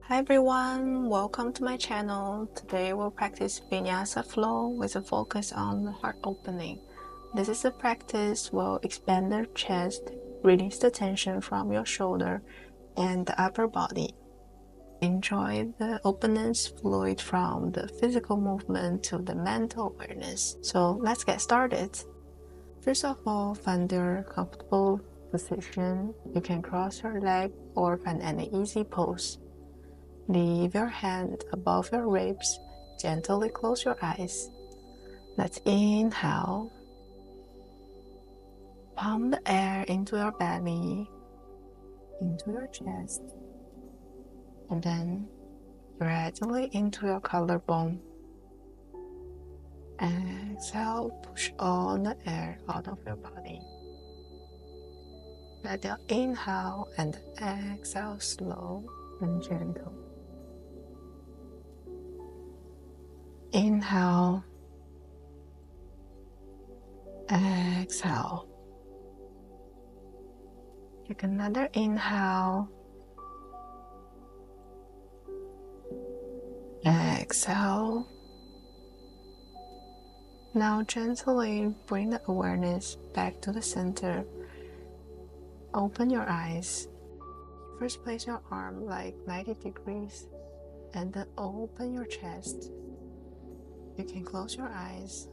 Hi everyone, welcome to my channel. Today we'll practice Vinyasa flow with a focus on the heart opening. This is a practice will expand the chest, release the tension from your shoulder and the upper body. Enjoy the openness fluid from the physical movement to the mental awareness. So let's get started. First of all, find your comfortable position. You can cross your leg or find any easy pose. Leave your hand above your ribs. Gently close your eyes. Let's inhale. Pump the air into your belly, into your chest, and then gradually into your collarbone. Exhale, push all the air out of your body. Let your inhale and exhale slow and gentle. Inhale, exhale. Take another inhale, exhale. Now gently bring the awareness back to the center. Open your eyes. First place your arm like 90 degrees and then open your chest. You can close your eyes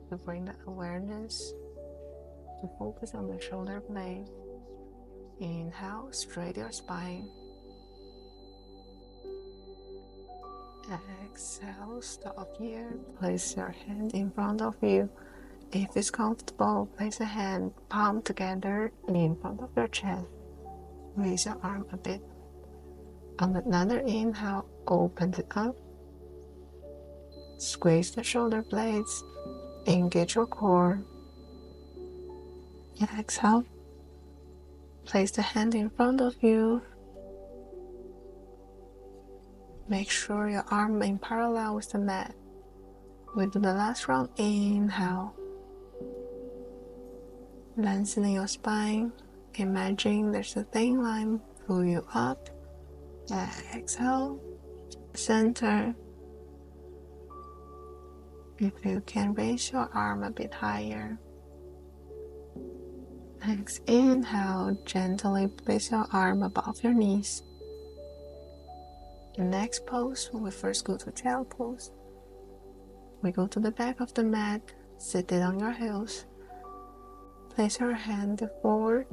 to bring the awareness to focus on the shoulder blade. Inhale, straighten your spine. Exhale, stop here. Place your hand in front of you. If it's comfortable, place a hand palm together in front of your chest. Raise your arm a bit. On another inhale, open it up. Squeeze the shoulder blades. Engage your core. Exhale. Place the hand in front of you. Make sure your arm in parallel with the mat. We do the last round. Inhale. Lengthening your spine. Imagine there's a thin line. Pull you up. Exhale. Center. If you can raise your arm a bit higher. Next, inhale. Gently place your arm above your knees. The next pose, we first go to child pose. We go to the back of the mat, sit it on your heels. Place your hand forward,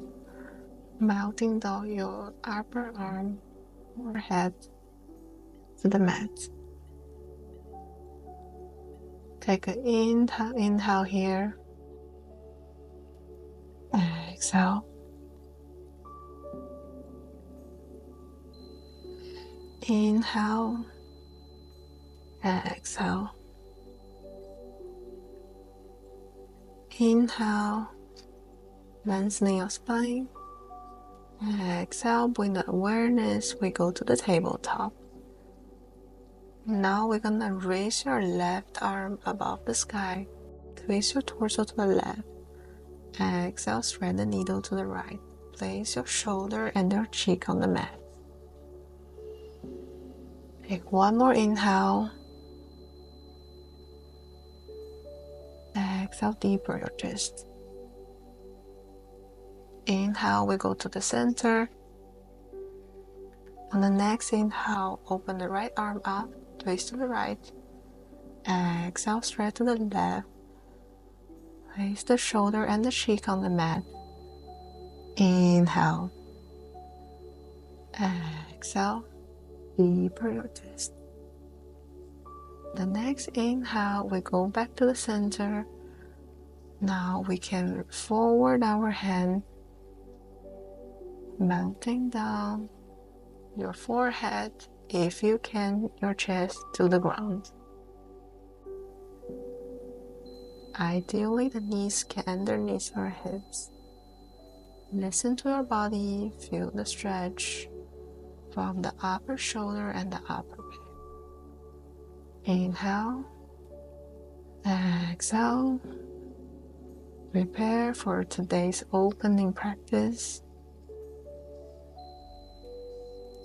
melting down your upper arm or head to the mat. Take an inhale here. Exhale. Inhale. Exhale. Inhale. Lengthening your spine. Exhale. Bring the awareness. We go to the tabletop. Now we're gonna raise your left arm above the sky. Twist your torso to the left. Exhale, thread the needle to the right. Place your shoulder and your cheek on the mat. Take one more inhale. Exhale, deeper your chest. Inhale, we go to the center. On the next inhale, open the right arm up, twist to the right. Exhale, straight to the left. Place the shoulder and the cheek on the mat. Inhale. Exhale, deeper your chest. The next inhale, we go back to the center. Now we can forward our hand, melting down your forehead, if you can, your chest to the ground. Ideally, the knees can underneath your hips. Listen to your body, feel the stretch from the upper shoulder and the upper back. Inhale, exhale. Prepare for today's opening practice.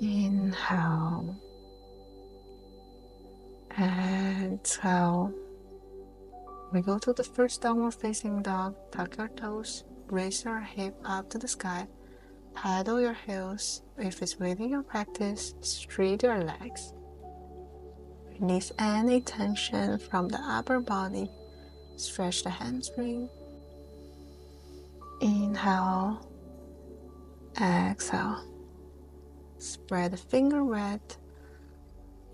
Inhale. Exhale. We go to the first downward facing dog. Tuck your toes. Raise your hip up to the sky. Paddle your heels. If it's within your practice, straight your legs. Release any tension from the upper body. Stretch the hamstring. Inhale. Exhale. Spread the finger wide.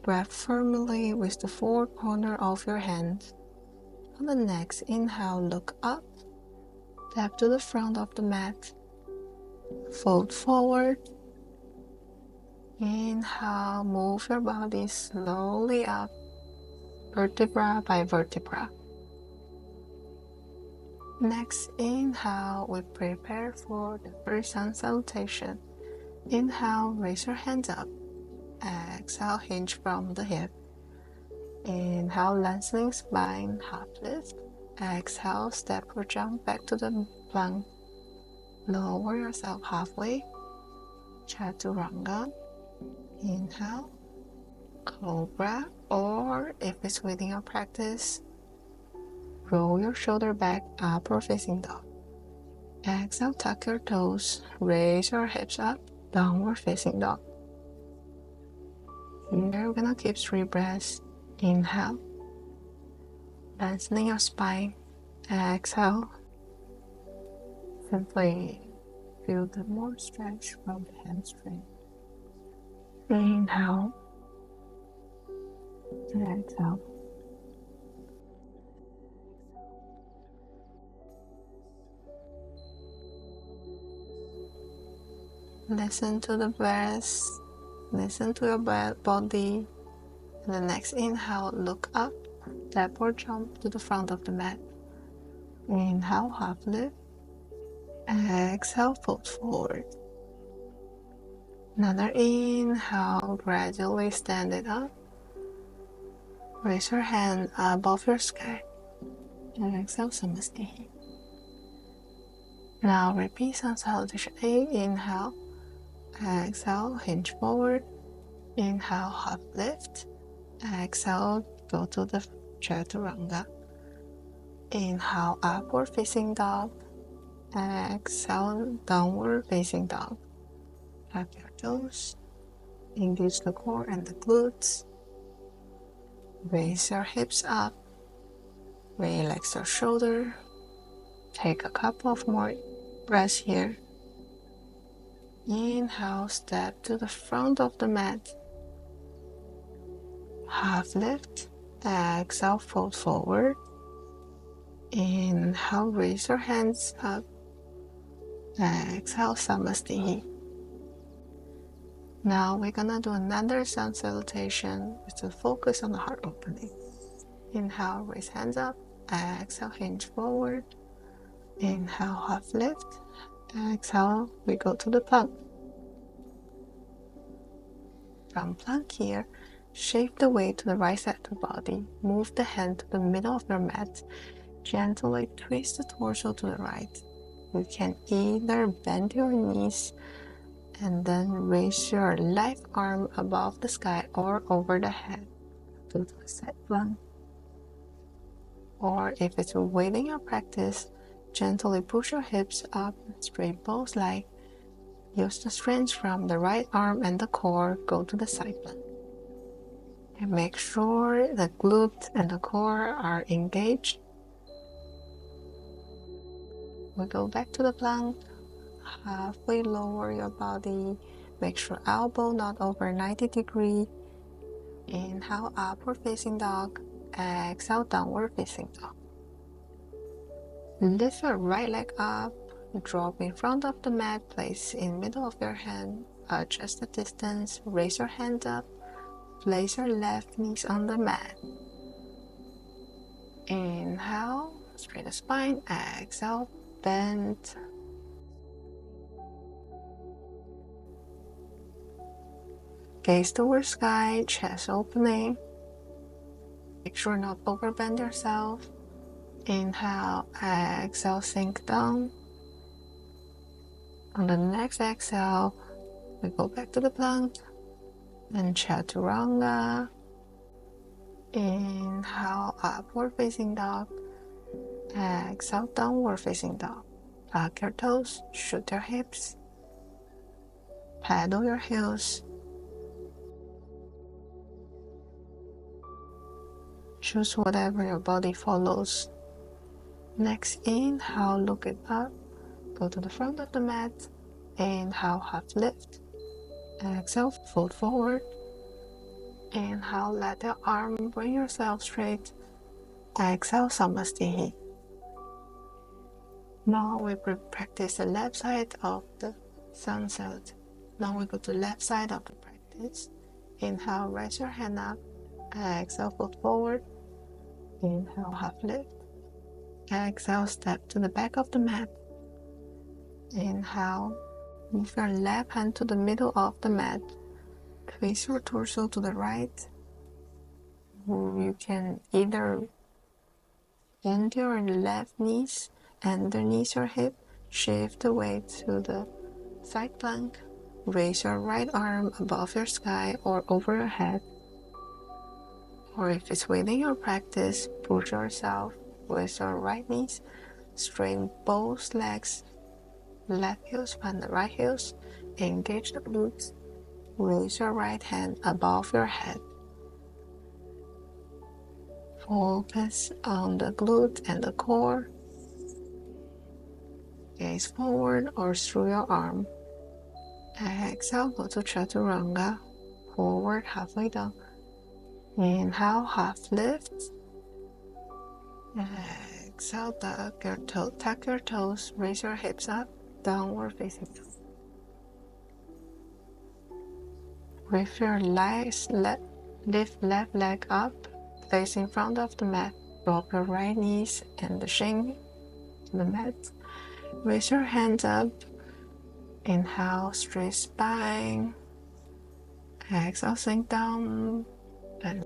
Grab firmly with the four corners of your hands. On the next inhale, look up. Step to the front of the mat. Fold forward. Inhale, move your body slowly up, vertebra by vertebra. Next inhale, we prepare for the first Sun Salutation. Inhale, raise your hands up. Exhale, hinge from the hip. Inhale, lengthening spine, half lift. Exhale, step or jump back to the plank. Lower yourself halfway. Chaturanga. Inhale. Cobra, or if it's within your practice, roll your shoulder back, upward facing dog. Exhale, tuck your toes, raise your hips up, downward facing dog. Here we're gonna keep 3 breaths. Inhale, lengthening your spine. Exhale, simply feel the more stretch from the hamstring. Inhale, exhale. Listen to the breath, listen to your body. And the next inhale, look up, step or jump to the front of the mat. Inhale, half lift. Exhale, fold forward. Another inhale, gradually stand it up. Raise your hand above your sky. And exhale, Samasthi. Now repeat Sun Salutation 8. Inhale. Exhale, hinge forward. Inhale, half lift. Exhale, go to the Chaturanga. Inhale, upward facing dog. Exhale, downward facing dog. Tap your toes. Engage the core and the glutes. Raise your hips up. Relax your shoulder. Take a couple of more breaths here. Inhale, step to the front of the mat. Half lift. Exhale, fold forward. Inhale, raise your hands up. Exhale, Samasthi. Now we're gonna do another Sun Salutation with the focus on the heart opening. Inhale, raise hands up. Exhale, hinge forward. Inhale, half lift. Exhale, we go to the plank. From plank here, shape the weight to the right side of the body. Move the hand to the middle of your mat. Gently twist the torso to the right. You can either bend your knees and then raise your left arm above the sky or over the head to the side plank. Or if it's within your practice, gently push your hips up, straight both legs. Use the strength from the right arm and the core, go to the side plank. And make sure the glutes and the core are engaged. We go back to the plank. Halfway lower your body. Make sure elbow not over 90 degrees. Inhale, upward facing dog. Exhale, downward facing dog. Lift your right leg up. Drop in front of the mat. Place in middle of your hand. Adjust the distance. Raise your hand up. Place your left knees on the mat. Inhale, straight the spine. Exhale, bend. Gaze towards sky, chest opening. Make sure not overbend yourself. Inhale, exhale, sink down. On the next exhale, we go back to the plank. and Chaturanga. Inhale, upward facing dog. Exhale, downward facing dog. Tuck your toes, shoot your hips, paddle your heels. Choose whatever your body follows. Next, inhale, look it up. Go to the front of the mat. Inhale, half lift. Exhale, fold forward. Inhale, let your arm bring yourself straight. Exhale, Samasthihi. Now we practice the left side of the Sun Salutation. Now we go to the left side of the practice. Inhale, raise your hand up. Exhale, fold forward. Inhale, half lift. Exhale, step to the back of the mat. Inhale, move your left hand to the middle of the mat. Twist your torso to the right. You can either bend your left knees underneath your hip, shift the weight to the side plank, raise your right arm above your sky or over your head. Or if it's within your practice, push yourself with your right knees, straighten both legs, left heels and the right heels, engage the glutes, raise your right hand above your head. Focus on the glute and the core. Gaze forward or through your arm. Exhale, go to Chaturanga, forward halfway down. Inhale, half lift. Exhale, tuck your toes, raise your hips up, downward facing dog. Lift your lift left leg up, place in front of the mat. Drop your right knees and the shin to the mat. Raise your hands up. Inhale, straight spine. Exhale, sink down. And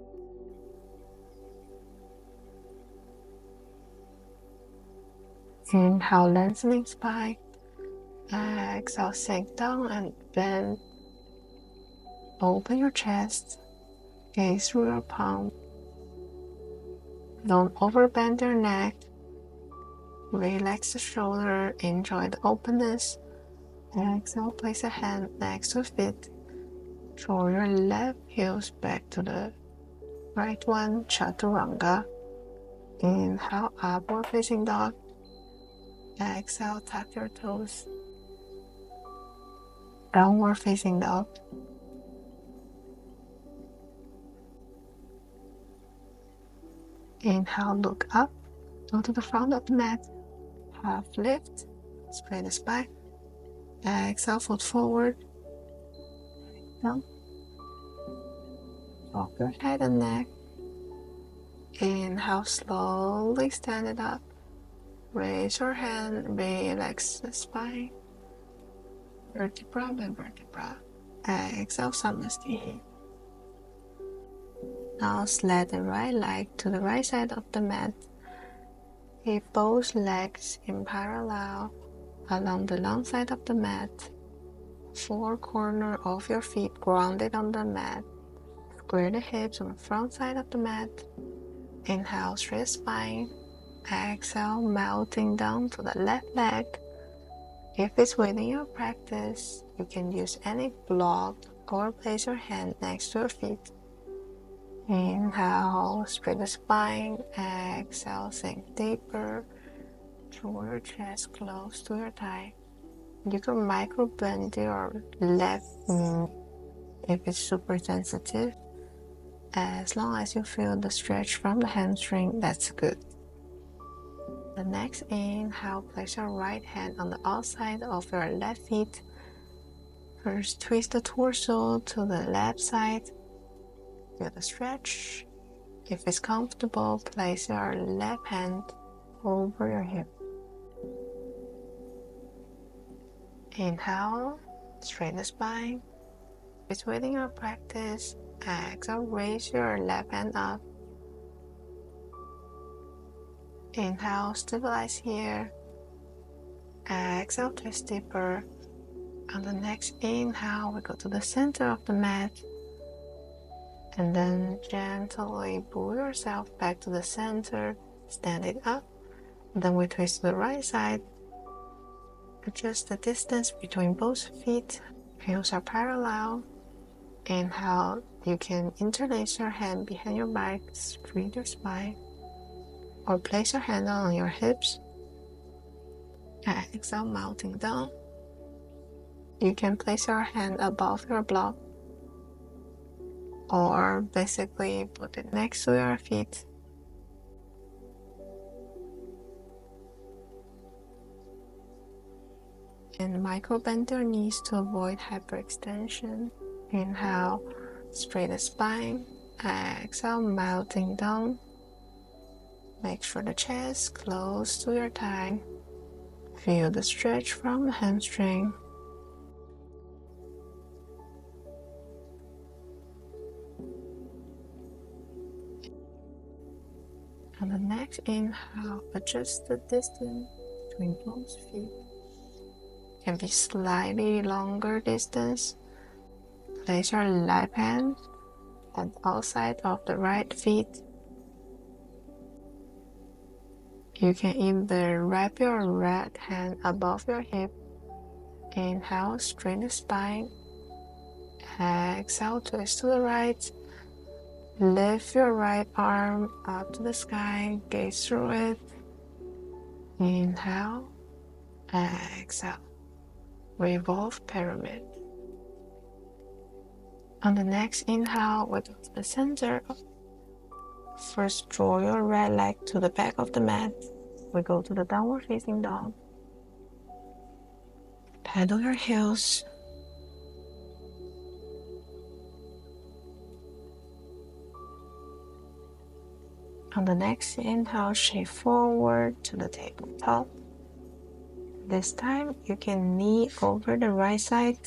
inhale, lengthening spine. Exhale, sink down and bend. Open your chest. Gaze through your palm. Don't overbend your neck. Relax the shoulder. Enjoy the openness. Exhale, place a hand next to feet. Draw your left heels back to the right one, Chaturanga. Inhale, upward facing dog. Exhale, tuck your toes. Downward facing dog. Inhale, look up. Go to the front of the mat. Half lift. Spread the spine. Exhale, foot forward. Down. Drop your head and neck. Inhale, slowly stand it up. Raise your hand, relax the spine. Vertebra by vertebra. Exhale, Samasthihi. Now slide the right leg to the right side of the mat. Keep both legs in parallel along the long side of the mat. Four corners of your feet grounded on the mat. Square the hips on the front side of the mat. Inhale, straight spine. Exhale, melting down to the left leg. If it's within your practice, you can use any block or place your hand next to your feet. Inhale, straight the spine. Exhale, sink deeper. Draw your chest close to your thigh. You can micro bend your left knee if it's super sensitive. As long as you feel the stretch from the hamstring, that's good. The next inhale, place your right hand on the outside of your left feet. First, twist the torso to the left side. Feel the stretch. If it's comfortable, place your left hand over your hip. Inhale, straighten the spine. If it's within your practice, exhale, raise your left hand up. Inhale, stabilize here. Exhale, twist deeper. On the next inhale, we go to the center of the mat. And then gently pull yourself back to the center, stand it up. Then we twist to the right side. Adjust the distance between both feet. Heels are parallel. Inhale, you can interlace your hand behind your back, straighten your spine, or place your hand on your hips. Exhale, mounting down. You can place your hand above your block, or basically put it next to your feet. And micro bend your knees to avoid hyperextension. Inhale, straighten the spine. Exhale, melting down. Make sure the chest close to your thigh. Feel the stretch from the hamstring. On the next inhale, adjust the distance between both feet. Can be slightly longer distance. Place your left hand on the outside of the right feet. You can either wrap your right hand above your hip. Inhale, straighten the spine. Exhale, twist to the right. Lift your right arm up to the sky, gaze through it. Inhale, exhale. Revolve pyramid. On the next inhale, we go to the center. First, draw your right leg to the back of the mat. We go to the downward facing dog. Pedal your heels. On the next inhale, shift forward to the tabletop. This time, you can knee over the right side.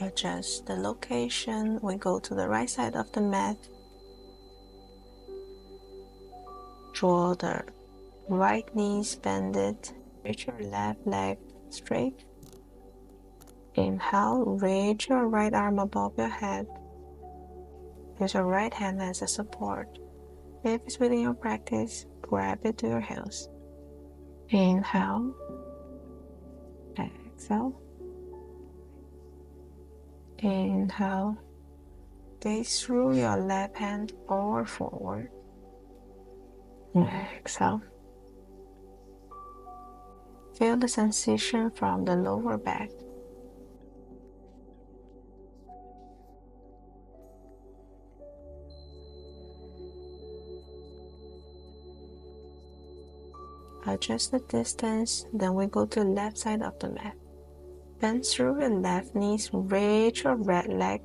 Adjust the location. We go to the right side of the mat. Draw the right knee, bend it. Reach your left leg straight. Inhale, raise your right arm above your head. Use your right hand as a support. If it's within your practice, grab it to your heels. Inhale, exhale. Inhale, gaze through your left hand or forward. Exhale. Feel the sensation from the lower back. Adjust the distance, then we go to the left side of the mat. Bend through your left knees, raise your right leg.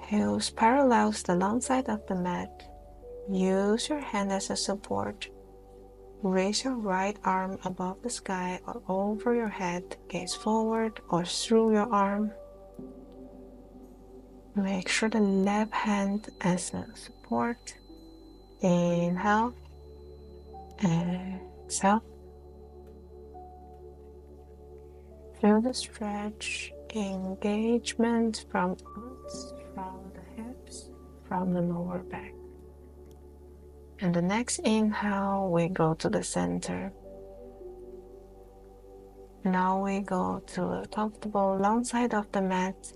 Heels parallels the long side of the mat. Use your hand as a support. Raise your right arm above the sky or over your head. Gaze forward or through your arm. Make sure the left hand as a support. Inhale. Exhale. Feel the stretch, engagement from the glutes, from the hips, from the lower back. And the next inhale, we go to the center. Now we go to a comfortable long side of the mat.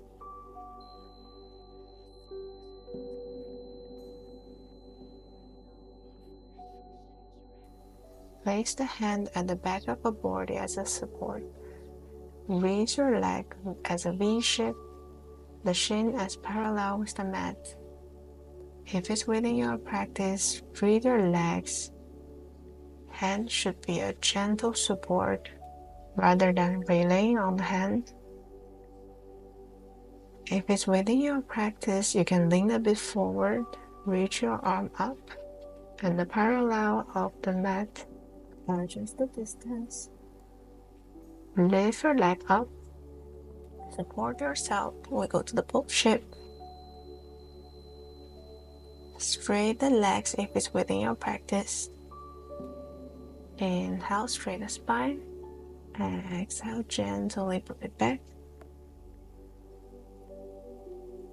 Place the hand at the back of the body as a support. Raise your leg as a V shape, the shin as parallel with the mat. If it's within your practice, breathe your legs. Hand should be a gentle support rather than relying on the hand. If it's within your practice, you can lean a bit forward, reach your arm up, and the parallel of the mat. Adjust the distance. Lift your leg up. Support yourself. We go to the boat shape. Straighten the legs if it's within your practice. Inhale, straighten the spine. Exhale, gently put it back.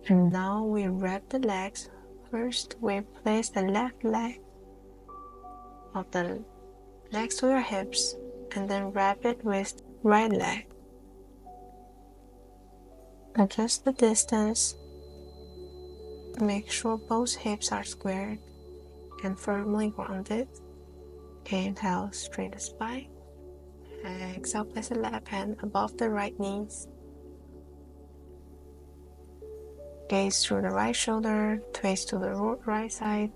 And now we wrap the legs. First, we place the left leg of the next to your hips and then wrap it with right leg. Adjust the distance. Make sure both hips are squared and firmly grounded. Inhale, straight spine. Exhale, place the left hand above the right knees. Gaze through the right shoulder, twist to the right side.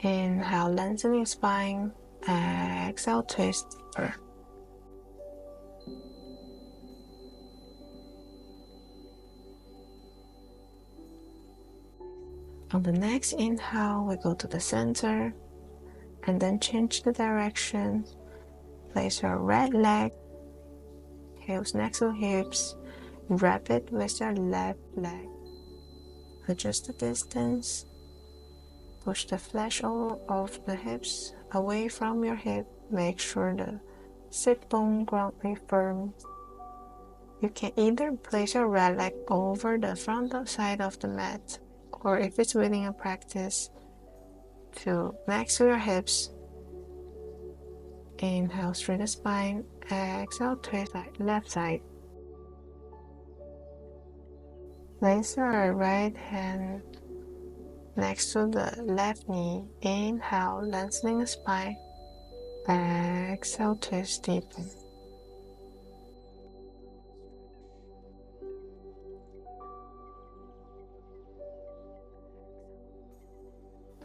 Inhale, lengthening spine. Exhale, twist deeper. On the next inhale, we go to the center and then change the direction. Place your right leg, heels next to hips. Wrap it with your left leg. Adjust the distance. Push the flesh of the hips away from your hip. Make sure the sit bone groundly firm. You can either place your right leg over the front side of the mat, or if it's within a practice, to next to your hips. Inhale, straight the spine. Exhale, twist left side. Place your right hand next to the left knee. Inhale, lengthening the spine. Exhale, twist deepen.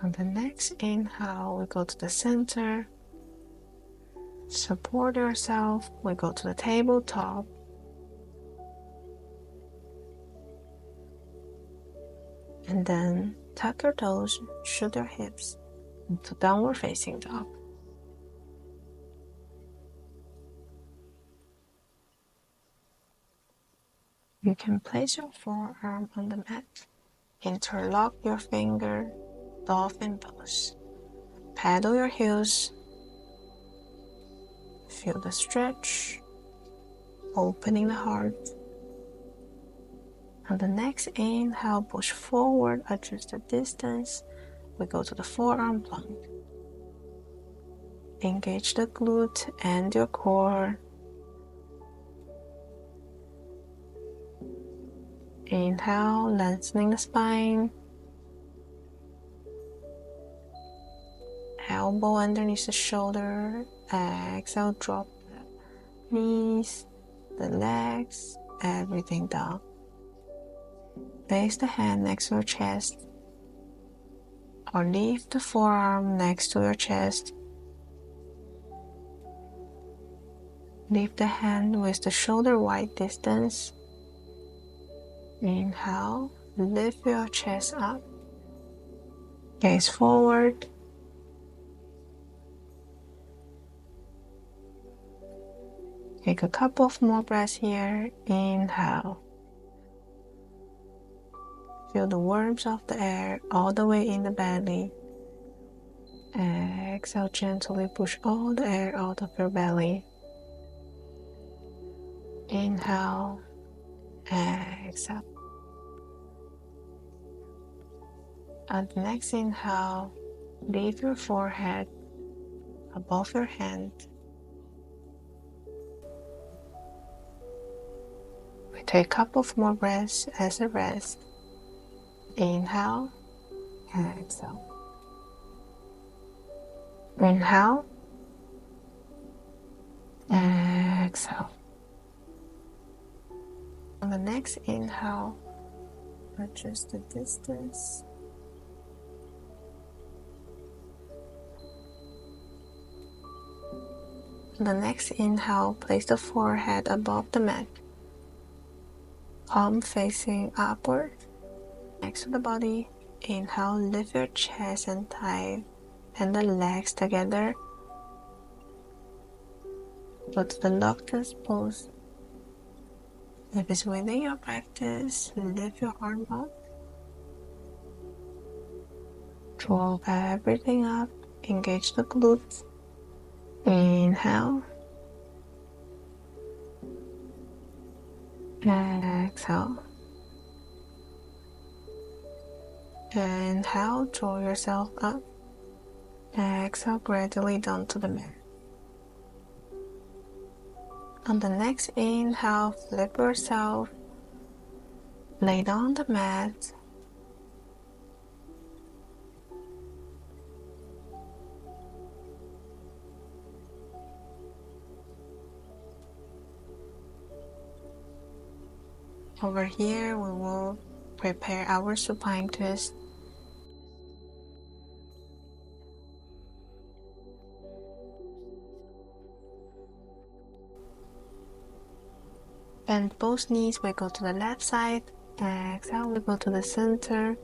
On the next inhale, we go to the center. Support yourself. We go to the tabletop. And then tuck your toes, shoot your hips into downward facing dog. You can place your forearm on the mat. Interlock your finger, Dolphin Pose. Paddle your heels. Feel the stretch, opening the heart. On the next inhale, push forward, adjust the distance. We go to the forearm plank. Engage the glute and your core. Inhale, lengthening the spine. Elbow underneath the shoulder. Exhale, drop the knees, the legs, everything down. Place the hand next to your chest, or leave the forearm next to your chest. Leave the hand with the shoulder wide distance. Inhale, lift your chest up. Gaze forward. Take a couple of more breaths here. Inhale. Feel the warmth of the air all the way in the belly. Exhale, gently push all the air out of your belly. Inhale. Exhale. At the next inhale, leave your forehead above your hand. We take a couple of more breaths as a rest. Inhale, exhale. Inhale, exhale. On the next inhale, adjust the distance. On the next inhale, place the forehead above the mat. Palm facing upward. Next to the body, inhale, lift your chest and thigh and the legs together. Go to the Locust Pose. If it's within your practice, lift your arm up. Draw everything up. Engage the glutes. Inhale. Exhale. Inhale, draw yourself up. Exhale, gradually down to the mat. On the next inhale, flip yourself. Lay down on the mat. Over here, we will prepare our supine twist. Bend both knees, we go to the left side. Exhale, we go to the center.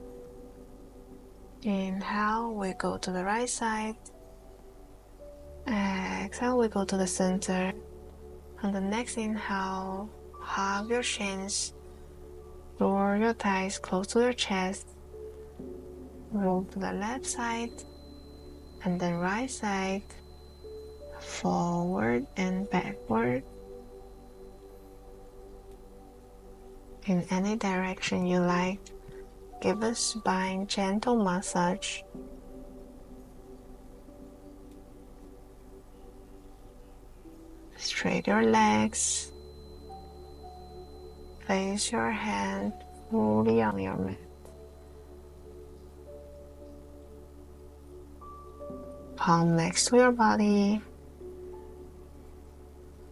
Inhale, we go to the right side. Exhale, we go to the center. On the next inhale, hug your shins. Lower your thighs close to your chest. Roll to the left side and then right side. Forward and backward. In any direction you like. Give a spine gentle massage. Straighten your legs. Place your hand fully on your mat. Palm next to your body.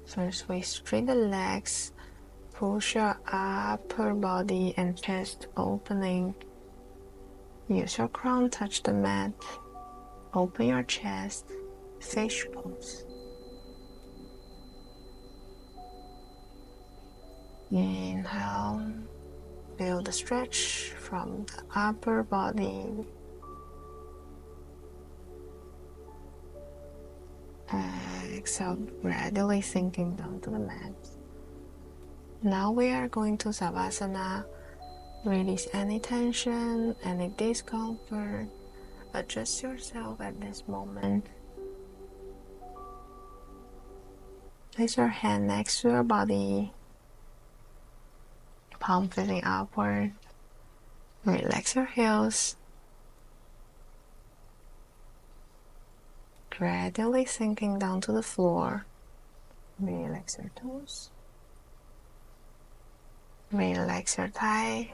First we straighten the legs. Push your upper body and chest opening. Use your crown, touch the mat. Open your chest. Fish pose. Inhale. Feel the stretch from the upper body. Exhale, gradually sinking down to the mat. Now we are going to Savasana. Release any tension, any discomfort. Adjust yourself at this moment. Place your hand next to your body. Palm facing upward. Relax your heels. Gradually sinking down to the floor. Relax your toes. Relax your thigh.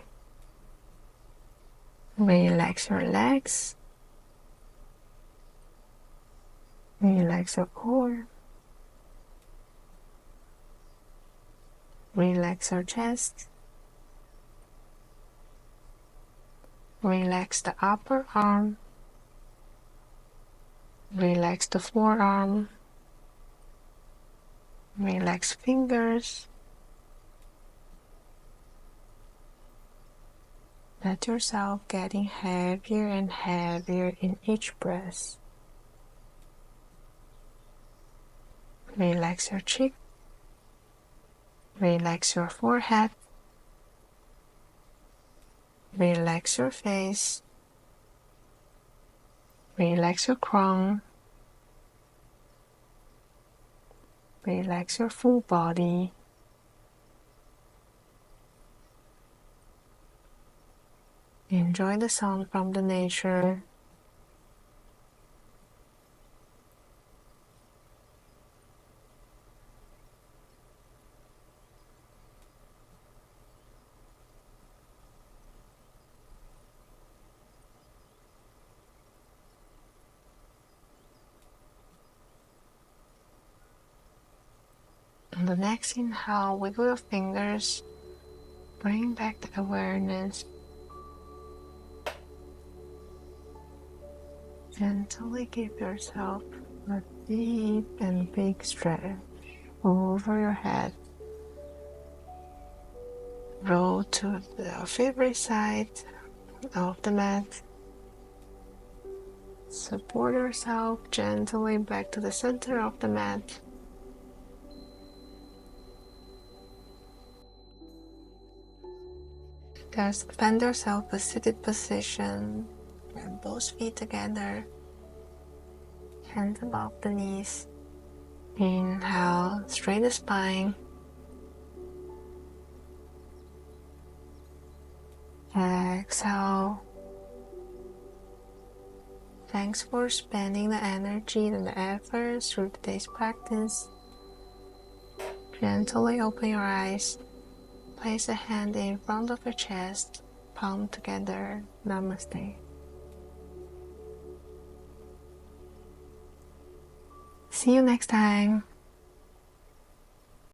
Relax your legs. Relax your core. Relax your chest. Relax the upper arm. Relax the forearm. Relax fingers. Let yourself getting heavier and heavier in each breath. Relax your cheek. Relax your forehead. Relax your face. Relax your crown. Relax your full body. Enjoy the sound from the nature. On the next inhale, wiggle your fingers. Bring back the awareness. Gently give yourself a deep and big stretch over your head. Roll to the favorite side of the mat. Support yourself gently back to the center of the mat. Just find yourself a seated position. Bring both feet together. Hands above the knees. Inhale, straighten the spine. Exhale, Thanks for spending the energy and the effort through today's practice. Gently open your eyes. Place a hand in front of your chest, palm together. Namaste. See you next time.